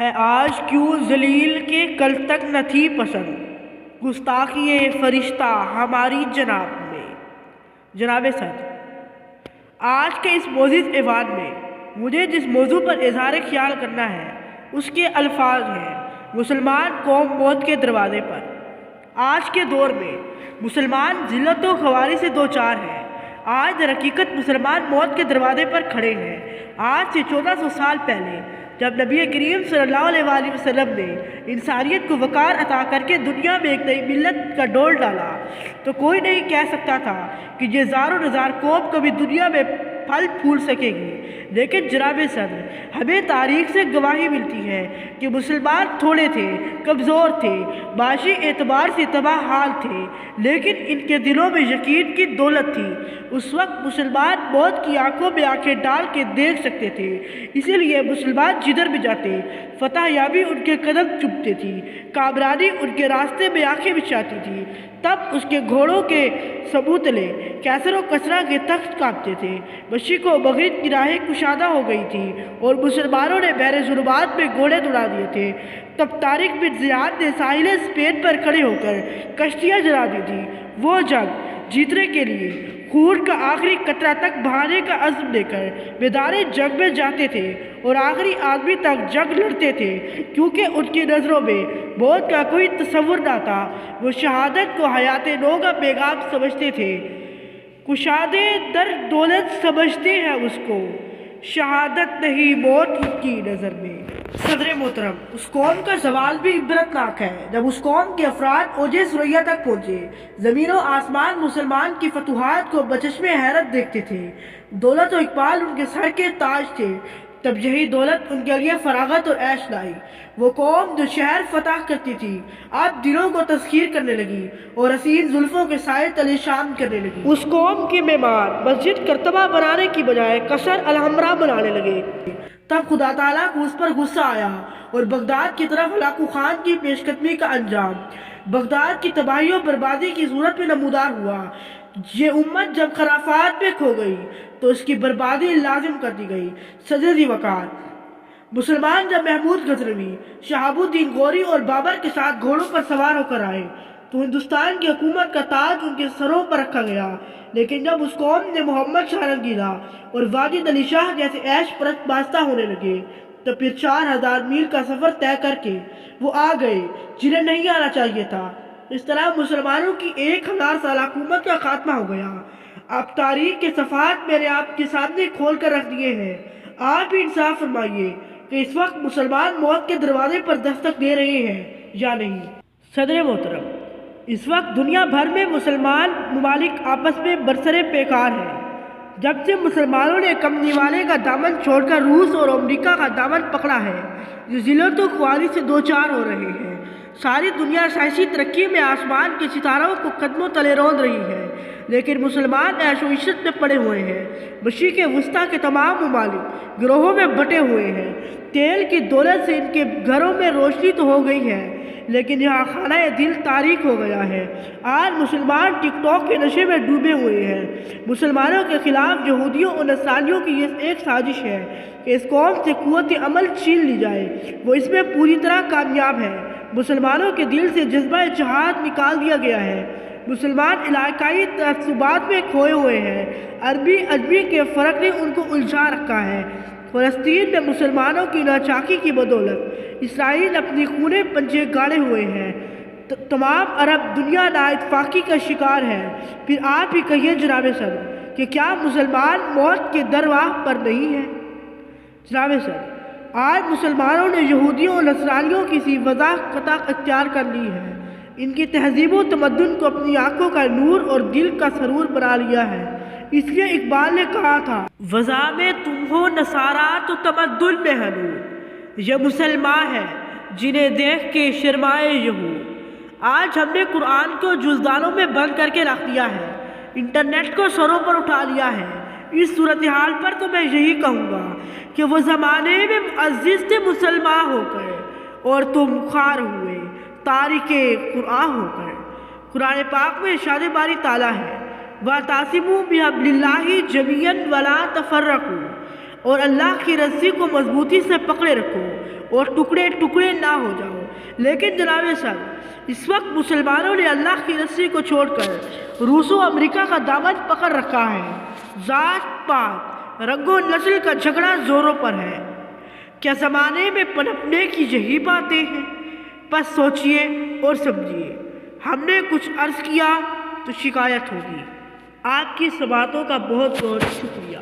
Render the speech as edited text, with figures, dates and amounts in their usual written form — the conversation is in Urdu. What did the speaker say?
ہے آج کیوں ذلیل کے کل تک نہ تھی پسند، گستاخی فرشتہ ہماری جناب صدر۔ آج کے اس معزز ایوان میں مجھے جس موضوع پر اظہار خیال کرنا ہے اس کے الفاظ ہیں: مسلمان قوم موت کے دروازے پر۔ آج کے دور میں مسلمان ذلت و خواری سے دوچار ہیں۔ آج در حقیقت مسلمان موت کے دروازے پر کھڑے ہیں۔ آج سے 1400 سال پہلے جب نبی کریم صلی اللہ علیہ وآلہ وسلم نے انسانیت کو وقار عطا کر کے دنیا میں ایک نئی ملت کا ڈول ڈالا تو کوئی نہیں کہہ سکتا تھا کہ یہ زار و نزار قوم کبھی دنیا میں پھل پھول سکے گی۔ لیکن جناب صدر، ہمیں تاریخ سے گواہی ملتی ہے کہ مسلمان تھوڑے تھے، کمزور تھے، معاشی اعتبار سے تباہ حال تھے، لیکن ان کے دلوں میں یقین کی دولت تھی۔ اس وقت مسلمان موت کی آنکھوں میں آنکھیں ڈال کے دیکھ سکتے تھے، اسی لیے مسلمان جدھر بھی جاتے فتح یابی ان کے قدم چومتی تھی، کامرانی ان کے راستے میں آنکھیں بچھاتی تھی۔ تب اس کے گھوڑوں کے سبوتلے کیسر و کسرا کے تخت کانپتے تھے، مشرق و مغرب کی راہیں کشادہ ہو گئی تھی اور مسلمانوں نے بحر ظلمات میں گھوڑے دوڑا دیے تھے۔ تب طارق بن زیاد نے ساحل اسپین پر کھڑے ہو کر کشتیاں جلا دی تھی۔ وہ جنگ جیتنے کے لیے خون کا آخری قطرہ تک بہانے کا عزم لے کر میدان جنگ میں جاتے تھے اور آخری آدمی تک جنگ لڑتے تھے، کیونکہ ان کی نظروں میں موت کا کوئی تصور نہ تھا۔ وہ شہادت کو حیات نو کا پیغام سمجھتے تھے۔ کشادے در دولت سمجھتے ہیں اس کو، شہادت نہیں موت ان کی نظر میں۔ صدر محترم، اس قوم کا زوال بھی عبرتناک ہے۔ جب اس قوم کے افراد اوج ثریا تک پہنچے، زمین و آسمان مسلمان کی فتوحات کو بچشم حیرت دیکھتے تھے، دولت و اقبال ان کے سر کے تاج تھے، تب یہی دولت ان کے لیے فراغت اور عیش لائی۔ وہ قوم جو شہر فتح کرتی تھی اب دلوں کو تسخیر کرنے لگی اور حسین زلفوں کے سائے تلے شام کرنے لگی۔ اس قوم کے معمار مسجد کرتبہ بنانے کی بجائے قصر الحمرا بنانے لگے۔ تب خدا تعالیٰ کو اس پر غصہ آیا اور بغداد کی طرف ہلاکو خان کی پیش قدمی کا انجام بغداد کی تباہی و بربادی کی صورت میں نمودار ہوا۔ یہ امت جب خرافات میں کھو گئی تو اس کی بربادی لازم کر دی گئی۔ صدر ذی وقار، مسلمان جب محمود غزنوی، شہاب الدین غوری اور بابر کے ساتھ گھوڑوں پر سوار ہو کر آئے تو ہندوستان کی حکومت کا تاج ان کے سروں پر رکھا گیا، لیکن جب اس قوم نے محمد شاہ رنگیلا اور واجد علی شاہ جیسے عیش پرست بادشاہ ہونے لگے تو پھر 4000 میل کا سفر طے کر کے وہ آ گئے جنہیں نہیں آنا چاہیے تھا۔ اس طرح مسلمانوں کی 1000 سال حکومت کا خاتمہ ہو گیا۔ اب تاریخ کے صفحات میں نے آپ کے سامنے کھول کر رکھ دیے ہیں۔ آپ بھی انصاف فرمائیے کہ اس وقت مسلمان موت کے دروازے پر دستک دے رہے ہیں یا نہیں؟ صدر محترم، اس وقت دنیا بھر میں مسلمان ممالک آپس میں برسر پیکار ہیں۔ جب سے مسلمانوں نے کمنی والے کا دامن چھوڑ کر روس اور امریکہ کا دامن پکڑا ہے، جو ذلت و خواری سے دوچار ہو رہے ہیں۔ ساری دنیا سائنسی ترقی میں آسمان کے ستاروں کو قدموں تلے روند رہی ہے، لیکن مسلمان عیش و عشرت میں پڑے ہوئے ہیں۔ مشرق وسطیٰ کے تمام ممالک گروہوں میں بٹے ہوئے ہیں۔ تیل کی دولت سے ان کے گھروں میں روشنی تو ہو گئی ہے، لیکن یہاں خانہ دل تاریک ہو گیا ہے۔ آج مسلمان ٹک ٹاک کے نشے میں ڈوبے ہوئے ہیں۔ مسلمانوں کے خلاف یہودیوں اور نصرانیوں کی یہ ایک سازش ہے کہ اس قوم سے قوت عمل چھین لی جائے۔ وہ اس میں پوری طرح کامیاب ہے۔ مسلمانوں کے دل سے جذبہ جہاد نکال دیا گیا ہے۔ مسلمان علاقائی تعصبات میں کھوئے ہوئے ہیں۔ عربی عجمی کے فرق نے ان کو الجھا رکھا ہے۔ فلسطین میں مسلمانوں کی ناچاکی کی بدولت اسرائیل اپنی خونے پنجے گاڑے ہوئے ہیں۔ تمام عرب دنیا نااتفاقی کا شکار ہے۔ پھر آپ ہی کہیے جناب صدر کہ کیا مسلمان موت کے درواہ پر نہیں ہیں؟ جناب صدر، آج مسلمانوں نے یہودیوں اور نصرانیوں کی سی وضاح قطع اختیار کر لی ہے۔ ان کی تہذیب و تمدن کو اپنی آنکھوں کا نور اور دل کا سرور بنا لیا ہے۔ اس لیے اقبال نے کہا تھا، وضع میں تم ہو نصارا تو تمدن میں حنود، یہ مسلمان ہے جنہیں دیکھ کے شرمائے یہود۔ آج ہم نے قرآن کو جزدانوں میں بند کر کے رکھ دیا ہے، انٹرنیٹ کو سروں پر اٹھا لیا ہے۔ اس صورتحال پر تو میں یہی کہوں گا کہ وہ زمانے میں معزز تھے مسلمان ہو کر اور تم خوار ہوئے تارک قرآن ہو کر۔ قرآن پاک میں ارشاد باری تعالیٰ ہے، وَاعْتَصِمُوا بِحَبْلِ اللَّهِ جَمِيعًا وَلَا تَفَرَّقُوا، اور اللہ کی رسی کو مضبوطی سے پکڑے رکھو اور ٹکڑے ٹکڑے نہ ہو جاؤ۔ لیکن جناب سر، اس وقت مسلمانوں نے اللہ کی رسی کو چھوڑ کر روس و امریکہ کا دامن پکڑ رکھا ہے۔ ذات پات، رنگ و نسل کا جھگڑا زوروں پر ہے۔ کیا زمانے میں پنپنے کی یہی باتیں ہیں؟ بس سوچئے اور سمجھیے، ہم نے کچھ عرض کیا تو شکایت ہوگی۔ آپ کی سماعتوں کا بہت بہت شکریہ۔